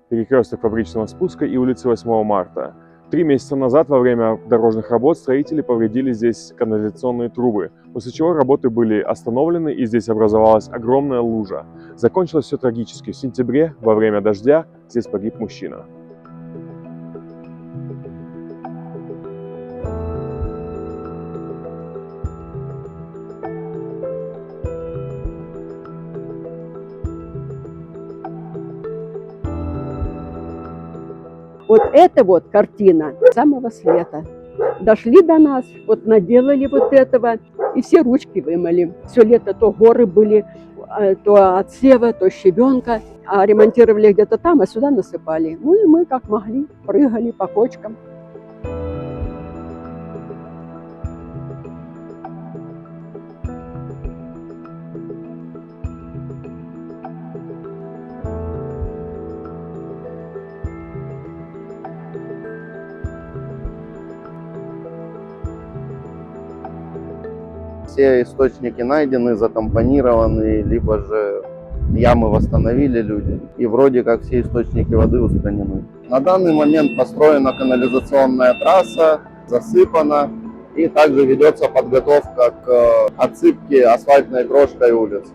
перекресток Фабричного спуска и улицы 8 марта. 3 месяца назад во время дорожных работ строители повредили здесь канализационные трубы, после чего работы были остановлены и здесь образовалась огромная лужа. Закончилось все трагически. В сентябре во время дождя здесь погиб мужчина. Вот эта вот картина самого света. Дошли до нас, вот наделали вот этого, и все ручки вымыли. Все лето то горы были, то отсева, то щебенка, а ремонтировали где-то там, а сюда насыпали. Ну и мы как могли, прыгали по кочкам. Все источники найдены, затампонированы, либо же ямы восстановили люди, и вроде как все источники воды устранены. На данный момент построена канализационная трасса, засыпана, и также ведется подготовка к отсыпке асфальтной крошкой улиц.